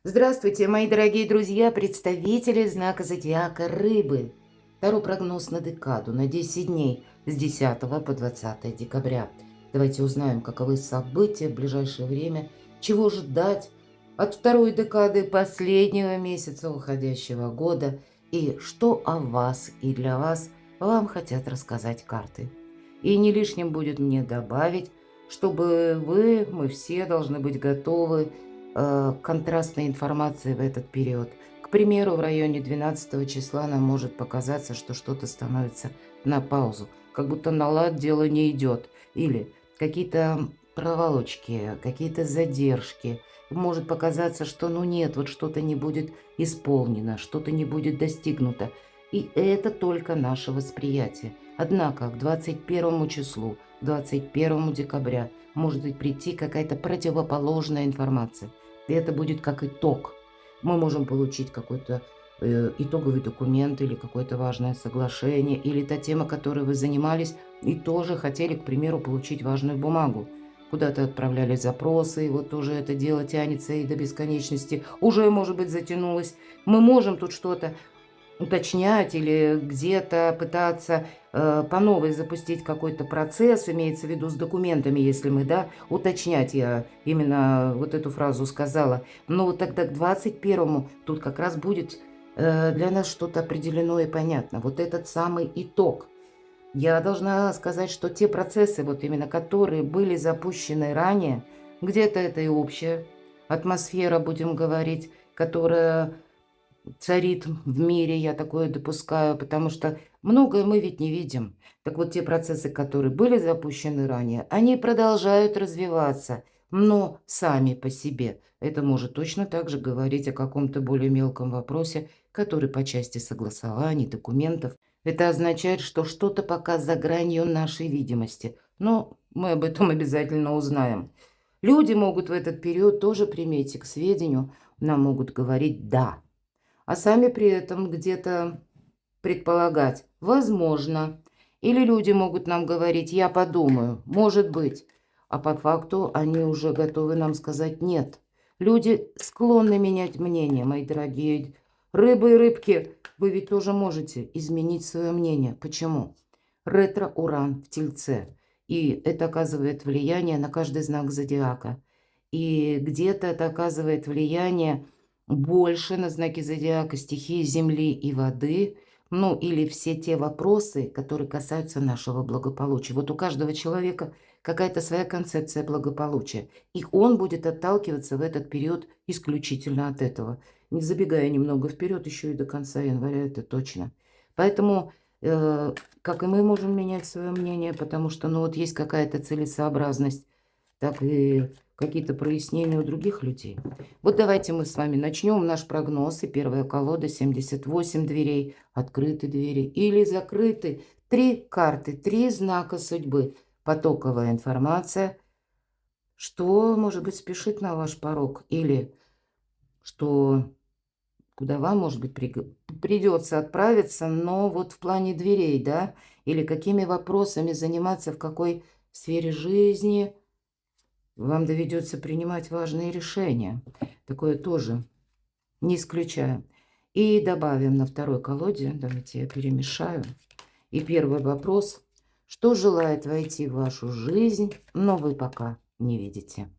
Здравствуйте, мои дорогие друзья, представители знака зодиака Рыбы. Второй прогноз на декаду на 10 дней с 10 по 20 декабря. Давайте узнаем, каковы события в ближайшее время, чего ждать от второй декады последнего месяца уходящего года и что о вас и для вас вам хотят рассказать карты. И не лишним будет мне добавить, чтобы мы все должны быть готовы контрастной информации в этот период. К примеру, в районе 12 числа нам может показаться, что что-то становится на паузу, как будто на лад дело не идет, или какие-то проволочки, какие-то задержки. Может показаться, что ну нет, вот что-то не будет исполнено, что-то не будет достигнуто. И это только наше восприятие. Однако к 21 числу, 21 декабря может прийти какая-то противоположная информация. И это будет как итог. Мы можем получить какой-то итоговый документ или какое-то важное соглашение, или та тема, которой вы занимались, и тоже хотели, к примеру, получить важную бумагу. Куда-то отправляли запросы, и вот тоже это дело тянется и до бесконечности. Уже, может быть, затянулось. Мы можем тут что-то уточнять или где-то пытаться по новой запустить какой-то процесс, имеется в виду с документами, если мы, да, уточнять, я именно вот эту фразу сказала. Но вот тогда к 21-му тут как раз будет для нас что-то определено и понятно. Вот этот самый итог. Я должна сказать, что те процессы, вот именно которые были запущены ранее, где-то это и общая атмосфера, будем говорить, которая царит в мире, я такое допускаю, потому что многое мы ведь не видим. Так вот, те процессы, которые были запущены ранее, они продолжают развиваться, но сами по себе. Это может точно так же говорить о каком-то более мелком вопросе, который по части согласований, документов. Это означает, что что-то пока за гранью нашей видимости. Но мы об этом обязательно узнаем. Люди могут в этот период тоже, примите к сведению, нам могут говорить «да», а сами при этом где-то предполагать «возможно». Или люди могут нам говорить «я подумаю», «может быть», а по факту они уже готовы нам сказать «нет». Люди склонны менять мнение, мои дорогие рыбы и рыбки. Вы ведь тоже можете изменить свое мнение. Почему? Ретро-уран в Тельце. И это оказывает влияние на каждый знак зодиака. И где-то это оказывает влияние больше на знаки зодиака, стихии земли и воды, ну или все те вопросы, которые касаются нашего благополучия. Вот у каждого человека какая-то своя концепция благополучия, и он будет отталкиваться в этот период исключительно от этого. Не забегая немного вперед, еще и до конца января, это точно. Поэтому, как и мы можем менять свое мнение, потому что, ну вот есть какая-то целесообразность, так и какие-то прояснения у других людей. Вот давайте мы с вами начнем наш прогноз. И первая колода 78 дверей, открыты двери или закрыты. 3 карты, 3 знака судьбы. Потоковая информация. Что, может быть, спешит на ваш порог? Или что, куда вам, может быть, придется отправиться, но вот в плане дверей, да? Или какими вопросами заниматься, в какой сфере жизни вам доведется принимать важные решения. Такое тоже не исключаю. И добавим на второй колоде, давайте я перемешаю. И первый вопрос. Что желает войти в вашу жизнь, но вы пока не видите?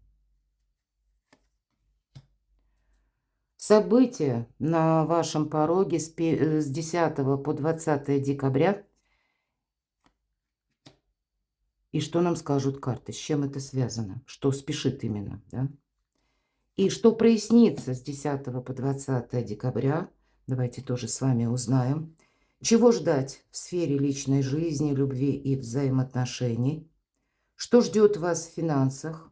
События на вашем пороге с 10 по 20 декабря. И что нам скажут карты, с чем это связано, что спешит именно, да? И что прояснится с 10 по 20 декабря, давайте тоже с вами узнаем. Чего ждать в сфере личной жизни, любви и взаимоотношений? Что ждет вас в финансах?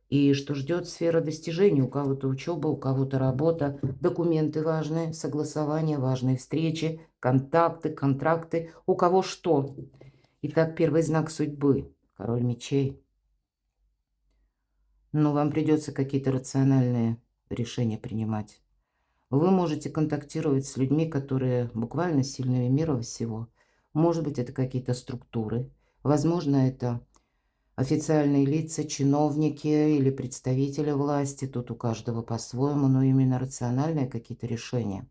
И что ждет сфера достижений? У кого-то учеба, у кого-то работа, документы важные, согласования, важные встречи, контакты, контракты. У кого что? Итак, первый знак судьбы. Король мечей. Но вам придется какие-то рациональные решения принимать. Вы можете контактировать с людьми, которые буквально сильнее мира всего. Может быть, это какие-то структуры. Возможно, это Официальные лица, чиновники или представители власти, тут у каждого по-своему, но именно рациональные какие-то решения.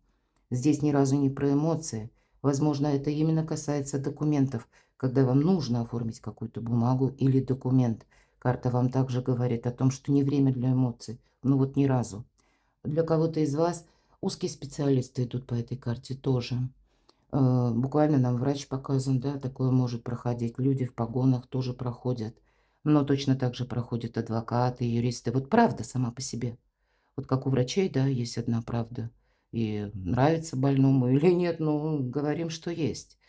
Здесь ни разу не про эмоции. Возможно, это именно касается документов, когда вам нужно оформить какую-то бумагу или документ. Карта вам также говорит о том, что не время для эмоций. Ну вот ни разу. Для кого-то из вас узкие специалисты идут по этой карте тоже. Буквально нам врач показан, да, такое может проходить. Люди в погонах тоже проходят. Но точно так же проходят адвокаты, юристы. Вот правда сама по себе. Вот как у врачей, да, есть одна правда. И нравится больному или нет, ну, говорим, что есть.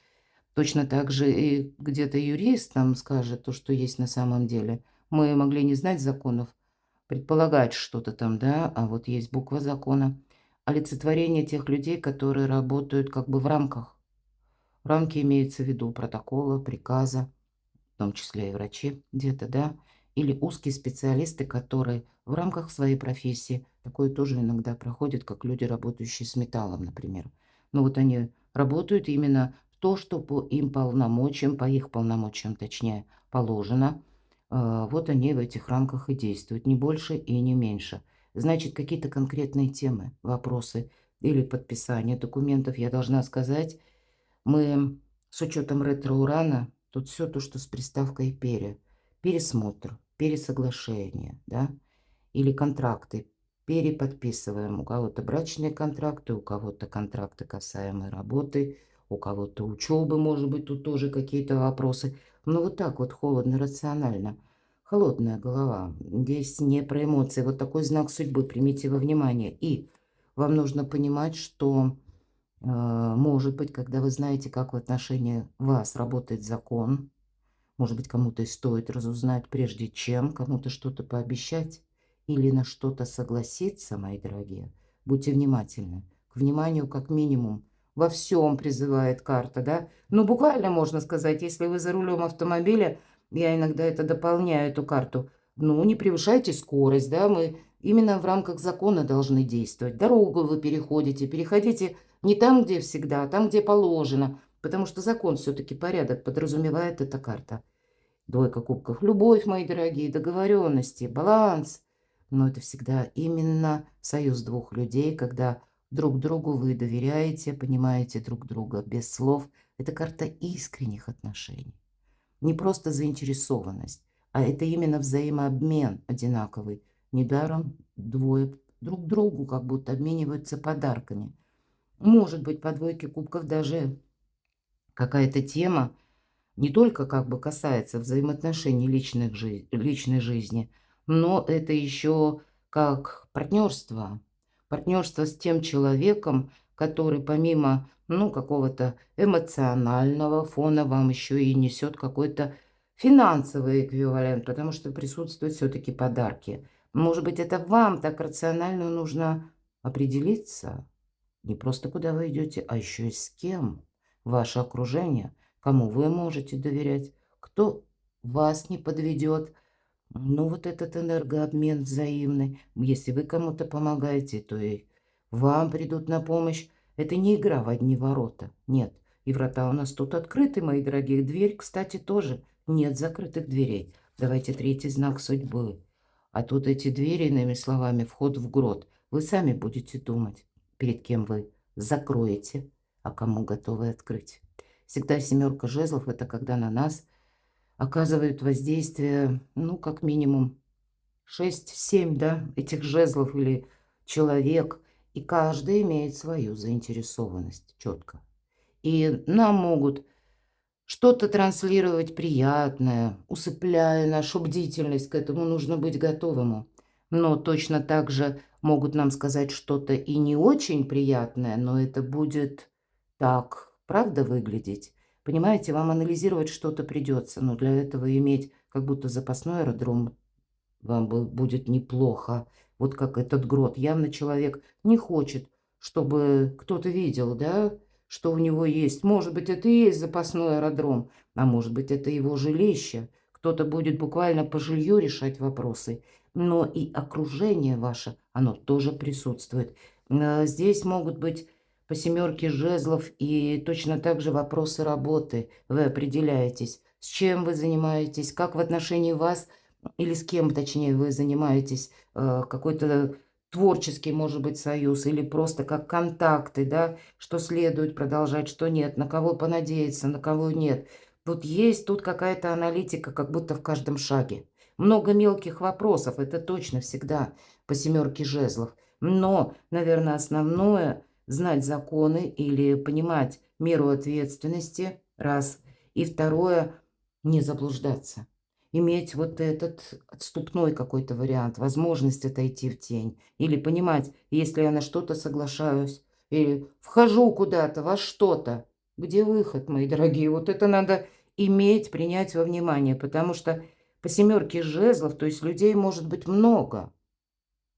Точно так же и где-то юрист нам скажет то, что есть на самом деле. Мы могли не знать законов, предполагать что-то там, да, а вот есть буква закона. Олицетворение тех людей, которые работают как бы в рамках. Рамки имеются в виду протокола, приказа, в том числе и врачи где-то, да, или узкие специалисты, которые в рамках своей профессии, такое тоже иногда проходит, как люди, работающие с металлом, например. Но вот они работают именно то, что по им полномочиям, по их полномочиям, точнее, положено. Вот они в этих рамках и действуют, не больше и не меньше. Значит, какие-то конкретные темы, вопросы или подписание документов, я должна сказать, мы с учетом ретро-урана, тут все то, что с приставкой «пере». Пересмотр, пересоглашение, да, или контракты. Переподписываем. У кого-то брачные контракты, у кого-то контракты, касаемые работы, у кого-то учебы, может быть, тут тоже какие-то вопросы. Но вот так вот холодно, рационально. Холодная голова. Здесь не про эмоции. Вот такой знак судьбы. Примите во внимание. И вам нужно понимать, что может быть, когда вы знаете, как в отношении вас работает закон, может быть, кому-то и стоит разузнать, прежде чем кому-то что-то пообещать или на что-то согласиться, мои дорогие. Будьте внимательны. К вниманию, как минимум, во всем призывает карта, да? Ну, буквально можно сказать, если вы за рулем автомобиля, я иногда это дополняю, эту карту, ну, не превышайте скорость, да, мы именно в рамках закона должны действовать. Дорогу вы переходите, переходите не там, где всегда, а там, где положено, потому что закон все-таки порядок подразумевает эта карта. Двойка кубков. Любовь, мои дорогие, договоренности, баланс. Но это всегда именно союз двух людей, когда друг другу вы доверяете, понимаете друг друга без слов. Это карта искренних отношений. Не просто заинтересованность, а это именно взаимообмен одинаковый. Недаром двое друг другу как будто обмениваются подарками. Может быть, по двойке кубков даже какая-то тема, не только как бы касается взаимоотношений личной жизни, но это еще как партнерство. Партнерство с тем человеком, который помимо, ну, какого-то эмоционального фона вам еще и несет какой-то финансовый эквивалент, потому что присутствуют все-таки подарки. Может быть, это вам так рационально нужно определиться, не просто куда вы идете, а еще и с кем. Ваше окружение, кому вы можете доверять, кто вас не подведет. Ну, вот этот энергообмен взаимный. Если вы кому-то помогаете, то и вам придут на помощь. Это не игра в одни ворота. Нет. И врата у нас тут открыты, мои дорогие. Дверь, кстати, тоже. Нет закрытых дверей. Давайте третий знак судьбы. А тут эти двери, иными словами, вход в грот. Вы сами будете думать, перед кем вы закроете, а кому готовы открыть. Всегда семерка жезлов – это когда на нас оказывают воздействие, ну, как минимум 6-7, да, этих жезлов или человек, и каждый имеет свою заинтересованность четко. И нам могут что-то транслировать приятное, усыпляя нашу бдительность, к этому нужно быть готовым. Но точно так же могут нам сказать что-то и не очень приятное, но это будет так, правда, выглядеть. Понимаете, вам анализировать что-то придется, но для этого иметь как будто запасной аэродром вам будет неплохо. Вот как этот грот. Явно человек не хочет, чтобы кто-то видел, да, что у него есть. Может быть, это и есть запасной аэродром, а может быть, это его жилище. Кто-то будет буквально по жилью решать вопросы. Но и окружение ваше, оно тоже присутствует. Здесь могут быть по семерке жезлов и точно так же вопросы работы. Вы определяетесь, с чем вы занимаетесь, как в отношении вас или с кем, точнее, вы занимаетесь, какой-то творческий, может быть, союз или просто как контакты, да, что следует продолжать, что нет, на кого понадеяться, на кого нет. Вот есть тут какая-то аналитика, как будто в каждом шаге. Много мелких вопросов, это точно всегда по семерке жезлов. Но, наверное, основное знать законы или понимать меру ответственности, раз. И второе, не заблуждаться. Иметь вот этот отступной какой-то вариант, возможность отойти в тень. Или понимать, если я на что-то соглашаюсь, или вхожу куда-то, во что-то, где выход, мои дорогие? Вот это надо иметь, принять во внимание, потому что по семерке жезлов, то есть людей может быть много,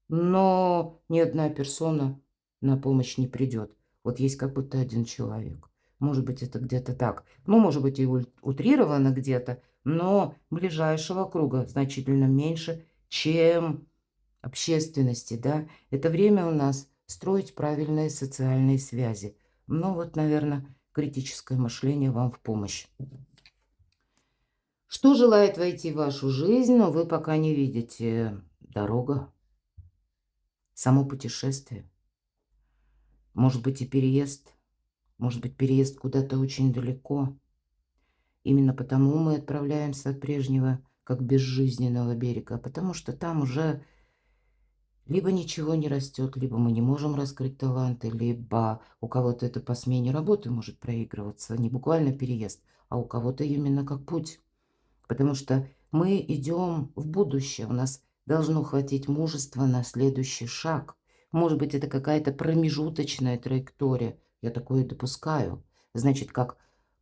но ни одна персона на помощь не придет. Вот есть как будто один человек. Может быть, это где-то так. Ну, может быть, и утрировано где-то, но ближайшего круга значительно меньше, чем общественности, да. Это время у нас строить правильные социальные связи. Ну, вот, наверное, критическое мышление вам в помощь. Что желает войти в вашу жизнь, но вы пока не видите? Дорога, само путешествие. Может быть, и переезд. Может быть, переезд куда-то очень далеко. Именно потому мы отправляемся от прежнего, как безжизненного берега, потому что там уже либо ничего не растет, либо мы не можем раскрыть таланты, либо у кого-то это по смене работы может проигрываться. Не буквально переезд, а у кого-то именно как путь. Потому что мы идем в будущее, у нас должно хватить мужества на следующий шаг. Может быть, это какая-то промежуточная траектория, я такое допускаю. Значит, как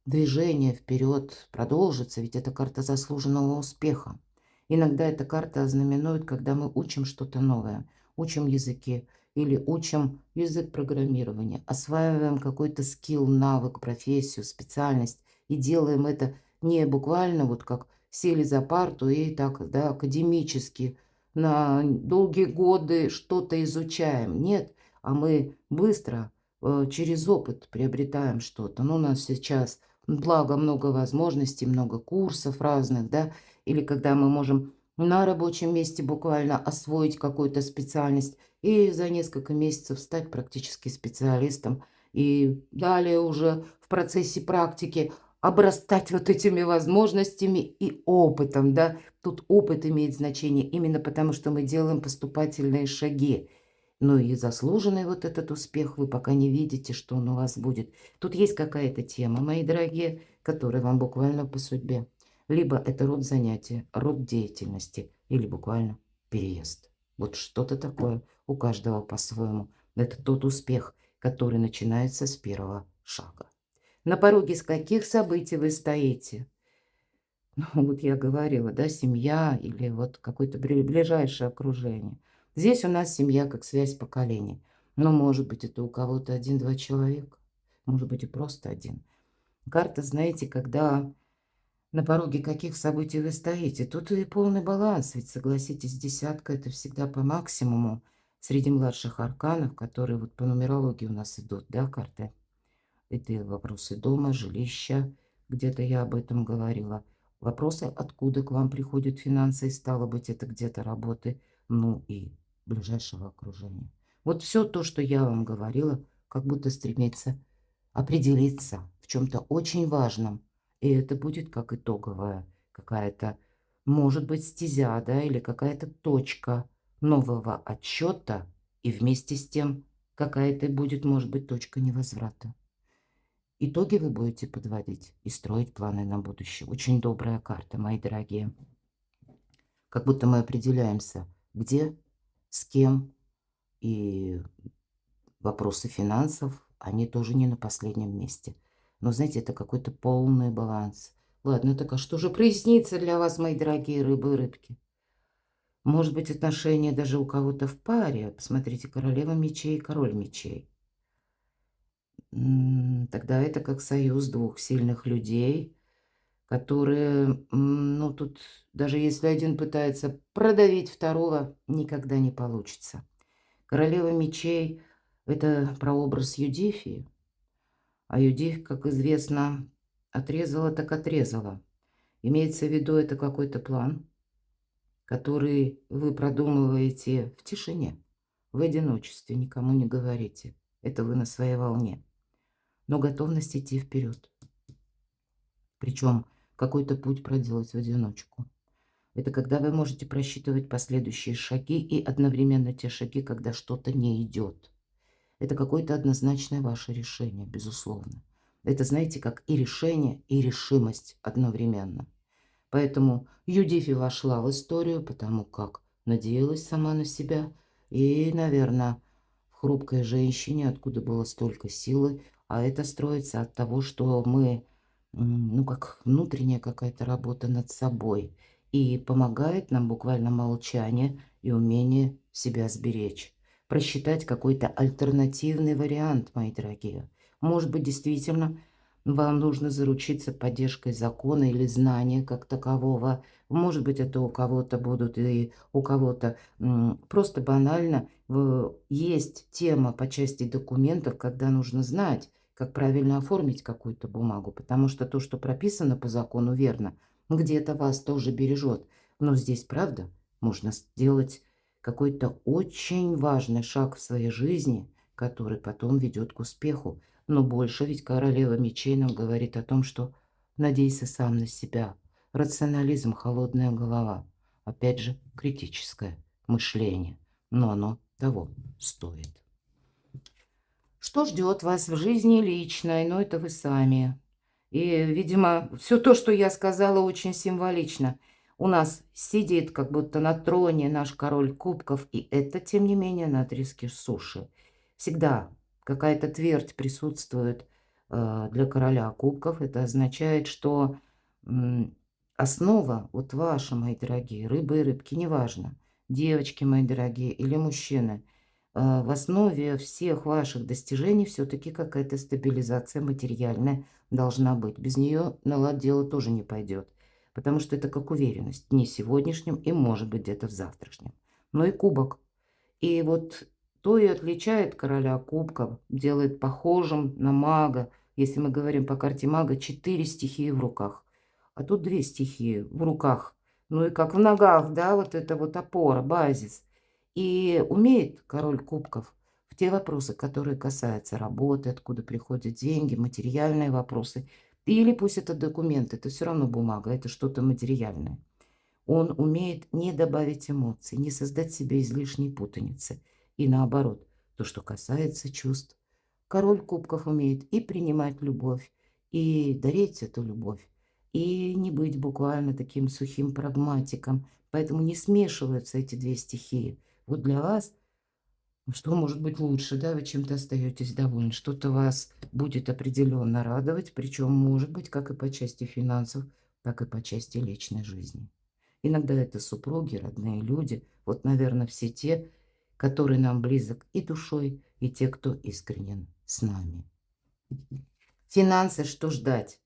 движение вперед продолжится, ведь это карта заслуженного успеха. Иногда эта карта ознаменует, когда мы учим что-то новое, учим языки или учим язык программирования, осваиваем какой-то скилл, навык, профессию, специальность и делаем это не буквально вот как сели за парту и так, да, академически на долгие годы что-то изучаем. Нет, а мы быстро через опыт приобретаем что-то. Ну, у нас сейчас, благо, много возможностей, много курсов разных, да, или когда мы можем на рабочем месте буквально освоить какую-то специальность и за несколько месяцев стать практически специалистом. И далее уже в процессе практики обрастать вот этими возможностями и опытом, да. Тут опыт имеет значение именно потому, что мы делаем поступательные шаги. Ну и заслуженный вот этот успех вы пока не видите, что он у вас будет. Тут есть какая-то тема, мои дорогие, которая вам буквально по судьбе. Либо это род занятия, род деятельности, или буквально переезд. Вот что-то такое у каждого по-своему. Это тот успех, который начинается с первого шага. На пороге с каких событий вы стоите? Ну, вот я говорила, да, семья или вот какое-то ближайшее окружение. Здесь у нас семья как связь поколений. Но, может быть, это у кого-то один-два человека. Может быть, и просто один. Карта, знаете, когда на пороге каких событий вы стоите, тут и полный баланс. Ведь, согласитесь, десятка – это всегда по максимуму среди младших арканов, которые вот по нумерологии у нас идут, да, карты. Это и вопросы дома, жилища, где-то я об этом говорила. Вопросы, откуда к вам приходят финансы, и стало быть, это где-то работы, ну и ближайшего окружения. Вот все то, что я вам говорила, как будто стремится определиться в чем-то очень важном. И это будет как итоговая какая-то, может быть, стезя, да, или какая-то точка нового отсчета, и вместе с тем какая-то будет, может быть, точка невозврата. Итоги вы будете подводить и строить планы на будущее. Очень добрая карта, мои дорогие. Как будто мы определяемся, где, с кем. И вопросы финансов, они тоже не на последнем месте. Но, знаете, это какой-то полный баланс. Ладно, так а что же прояснится для вас, мои дорогие рыбы и рыбки? Может быть, отношения даже у кого-то в паре. Посмотрите, королева мечей и король мечей. Тогда это как союз двух сильных людей, которые, ну, тут даже если один пытается продавить второго, никогда не получится. Королева мечей – это прообраз Юдифии, а Юдифь, как известно, отрезала так отрезала. Имеется в виду, это какой-то план, который вы продумываете в тишине, в одиночестве, никому не говорите. Это вы на своей волне. Но готовность идти вперед. Причем какой-то путь проделать в одиночку. Это когда вы можете просчитывать последующие шаги и одновременно те шаги, когда что-то не идет. Это какое-то однозначное ваше решение, безусловно. Это, знаете, как и решение, и решимость одновременно. Поэтому Юдифи вошла в историю, потому как надеялась сама на себя. И, наверное, в хрупкой женщине, откуда было столько силы, а это строится от того, что мы, ну, как внутренняя какая-то работа над собой. И помогает нам буквально молчание и умение себя сберечь. Просчитать какой-то альтернативный вариант, мои дорогие. Может быть, действительно, вам нужно заручиться поддержкой закона или знания как такового. Может быть, это у кого-то будут и у кого-то просто банально есть тема по части документов, когда нужно знать, как правильно оформить какую-то бумагу, потому что то, что прописано по закону, верно, где-то вас тоже бережет. Но здесь, правда, можно сделать какой-то очень важный шаг в своей жизни, который потом ведет к успеху. Но больше ведь королева мечей нам говорит о том, что надейся сам на себя. Рационализм, холодная голова. Опять же, критическое мышление. Но оно того стоит. Что ждет вас в жизни личной? Ну, это вы сами. И, видимо, все то, что я сказала, очень символично. У нас сидит как будто на троне наш король кубков, и это, тем не менее, на отрезке суши. Всегда какая-то твердь присутствует для короля кубков. Это означает, что основа вот ваша, мои дорогие, рыбы и рыбки, неважно, девочки мои дорогие или мужчины, в основе всех ваших достижений все-таки какая-то стабилизация материальная должна быть. Без нее на лад дело тоже не пойдет, потому что это как уверенность не сегодняшнем и, может быть, где-то в завтрашнем. Но и кубок. И вот то и отличает короля кубков, делает похожим на мага. Если мы говорим по карте мага, 4 стихии в руках. А тут 2 стихии в руках. Ну и как в ногах, да, вот это вот опора, базис. И умеет король кубков в те вопросы, которые касаются работы, откуда приходят деньги, материальные вопросы. Или пусть это документ, это все равно бумага, это что-то материальное. Он умеет не добавить эмоций, не создать себе излишней путаницы. И наоборот, то, что касается чувств. Король кубков умеет и принимать любовь, и дарить эту любовь, и не быть буквально таким сухим прагматиком. Поэтому не смешиваются эти 2 стихии. Вот для вас, что может быть лучше, да, вы чем-то остаетесь довольны, что-то вас будет определенно радовать, причем может быть как и по части финансов, так и по части личной жизни. Иногда это супруги, родные люди. Вот, наверное, все те, которые нам близок и душой, и те, кто искренен с нами. Финансы, что ждать?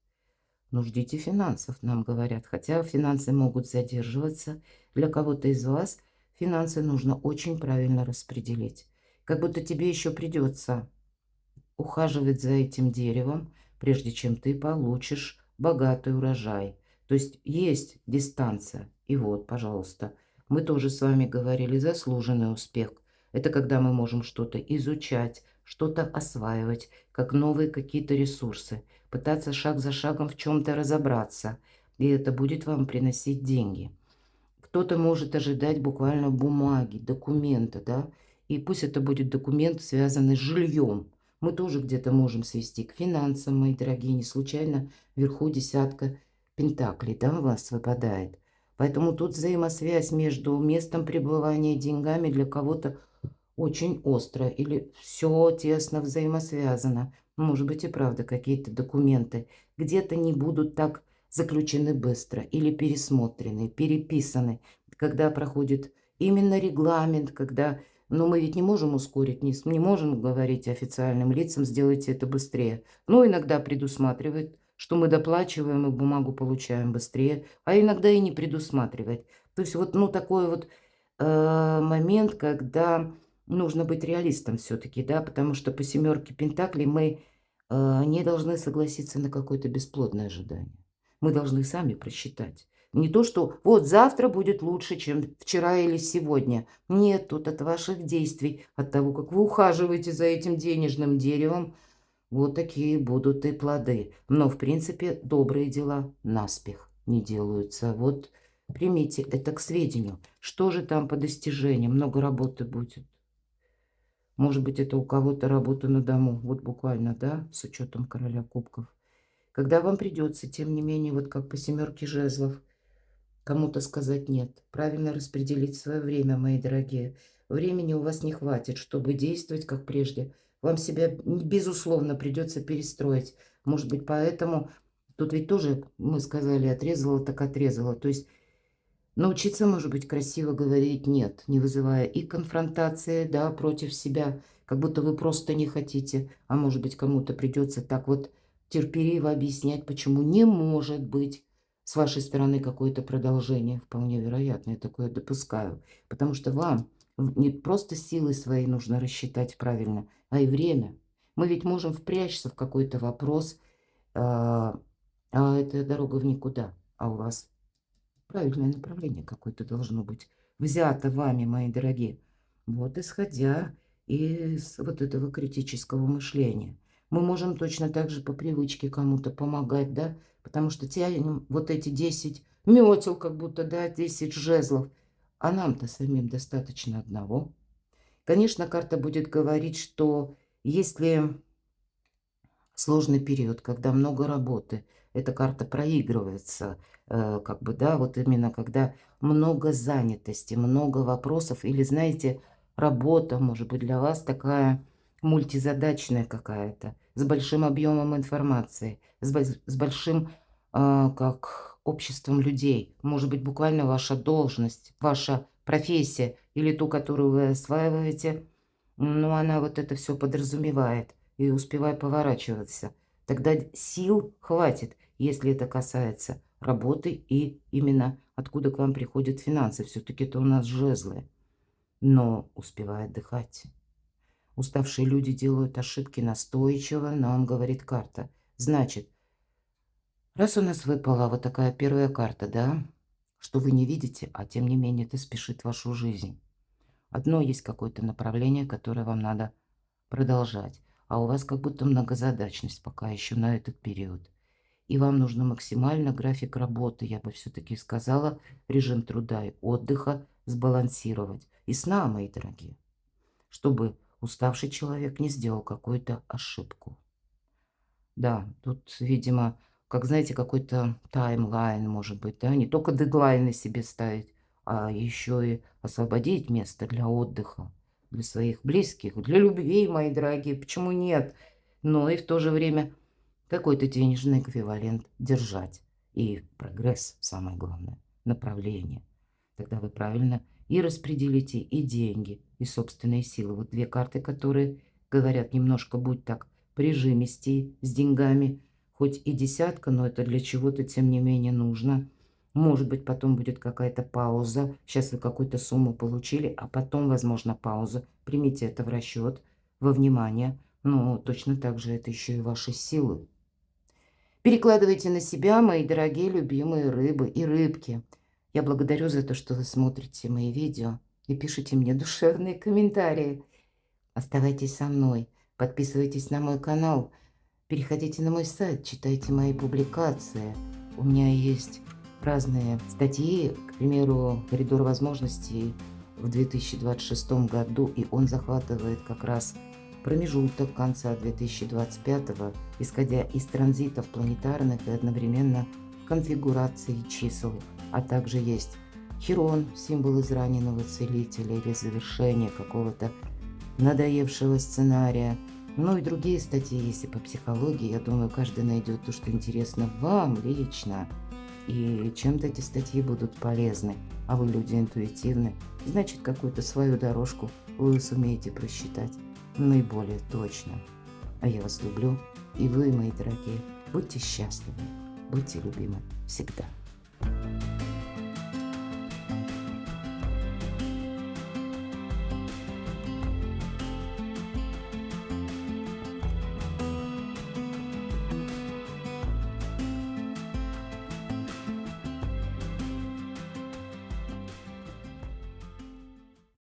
Ну, ждите финансов, нам говорят. Хотя финансы могут задерживаться. Для кого-то из вас финансы нужно очень правильно распределить. Как будто тебе еще придется ухаживать за этим деревом, прежде чем ты получишь богатый урожай. То есть дистанция. И вот, пожалуйста, мы тоже с вами говорили, заслуженный успех. Это когда мы можем что-то изучать, что-то осваивать, как новые какие-то ресурсы, пытаться шаг за шагом в чем-то разобраться. И это будет вам приносить деньги. Кто-то может ожидать буквально бумаги, документа, да, и пусть это будет документ, связанный с жильем. Мы тоже где-то можем свести к финансам, мои дорогие, не случайно вверху десятка пентаклей, да, у вас выпадает. Поэтому тут взаимосвязь между местом пребывания и деньгами для кого-то очень острая или все тесно взаимосвязано. Может быть и правда какие-то документы где-то не будут так заключены быстро или пересмотрены, переписаны, когда проходит именно регламент, когда... Но мы ведь не можем ускорить, не можем говорить официальным лицам, сделайте это быстрее. Но иногда предусматривает, что мы доплачиваем и бумагу получаем быстрее, а иногда и не предусматривает. То есть вот ну, такой вот момент, когда нужно быть реалистом все-таки, да, потому что по семерке пентаклей мы не должны согласиться на какое-то бесплодное ожидание. Мы должны сами просчитать. Не то, что вот завтра будет лучше, чем вчера или сегодня. Нет, тут от ваших действий, от того, как вы ухаживаете за этим денежным деревом, вот такие будут и плоды. Но, в принципе, добрые дела наспех не делаются. Вот примите это к сведению. Что же там по достижениям? Много работы будет. Может быть, это у кого-то работа на дому. Вот буквально, да, с учетом короля кубков. Когда вам придется, тем не менее, вот как по семерке жезлов, кому-то сказать нет. Правильно распределить свое время, мои дорогие. Времени у вас не хватит, чтобы действовать как прежде. Вам себя, безусловно, придется перестроить. Может быть, поэтому тут ведь тоже, мы сказали, отрезала так отрезала. То есть научиться, может быть, красиво говорить «нет», не вызывая и конфронтации, да, против себя, как будто вы просто не хотите, а может быть, кому-то придется так вот терпеливо объяснять, почему не может быть с вашей стороны какое-то продолжение. Вполне вероятно, я такое допускаю, потому что вам не просто силы свои нужно рассчитать правильно, а и время. Мы ведь можем впрячься в какой-то вопрос, это дорога в никуда, а у вас правильное направление какое-то должно быть взято вами, мои дорогие. Вот исходя из вот этого критического мышления. Мы можем точно так же по привычке кому-то помогать, да, потому что тянем вот эти 10 метел, как будто, да, 10 жезлов, а нам-то самим достаточно одного. Конечно, карта будет говорить, что если сложный период, когда много работы, эта карта проигрывается, как бы, да, вот именно когда много занятости, много вопросов, или, знаете, работа, может быть, для вас такая мультизадачная какая-то, с большим объемом информации, с большим, как обществом людей. Может быть, буквально ваша должность, ваша профессия или ту, которую вы осваиваете, ну, она вот это все подразумевает. И успевай поворачиваться. Тогда сил хватит, если это касается работы и именно откуда к вам приходят финансы. Все-таки это у нас жезлы. Но успевай отдыхать. Уставшие люди делают ошибки настойчиво, нам говорит карта. Значит, раз у нас выпала вот такая первая карта, да, что вы не видите, а тем не менее это спешит вашу жизнь. Одно есть какое-то направление, которое вам надо продолжать. А у вас как будто многозадачность пока еще на этот период. И вам нужно максимально график работы, я бы все-таки сказала, режим труда и отдыха сбалансировать. И сна, мои дорогие, чтобы уставший человек не сделал какую-то ошибку. Да, тут, видимо, как знаете, какой-то таймлайн может быть, да, не только дедлайны себе ставить, а еще и освободить место для отдыха, для своих близких, для любви, мои дорогие, почему нет? Но и в то же время какой-то денежный эквивалент держать. И прогресс, самое главное, направление. Тогда вы правильно и распределите и деньги, и собственные силы. Вот две карты, которые говорят немножко будь так прижимистей с деньгами. Хоть и десятка, но это для чего-то, тем не менее, нужно. Может быть, потом будет какая-то пауза. Сейчас вы какую-то сумму получили, а потом, возможно, пауза. Примите это в расчет, во внимание. Но точно так же это еще и ваши силы. Перекладывайте на себя, мои дорогие любимые рыбы и рыбки. Я благодарю за то, что вы смотрите мои видео и пишите мне душевные комментарии. Оставайтесь со мной, подписывайтесь на мой канал, переходите на мой сайт, читайте мои публикации. У меня есть разные статьи, к примеру, «Коридор возможностей» в 2026 году, и он захватывает как раз промежуток конца 2025, исходя из транзитов планетарных и одновременно конфигурации чисел, а также есть Хирон, символ израненного целителя или завершения какого-то надоевшего сценария. Ну и другие статьи, если по психологии, я думаю, каждый найдет то, что интересно вам лично. И чем-то эти статьи будут полезны. А вы люди интуитивны, значит, какую-то свою дорожку вы сумеете просчитать наиболее точно. А я вас люблю, и вы, мои дорогие, будьте счастливы, будьте любимы всегда.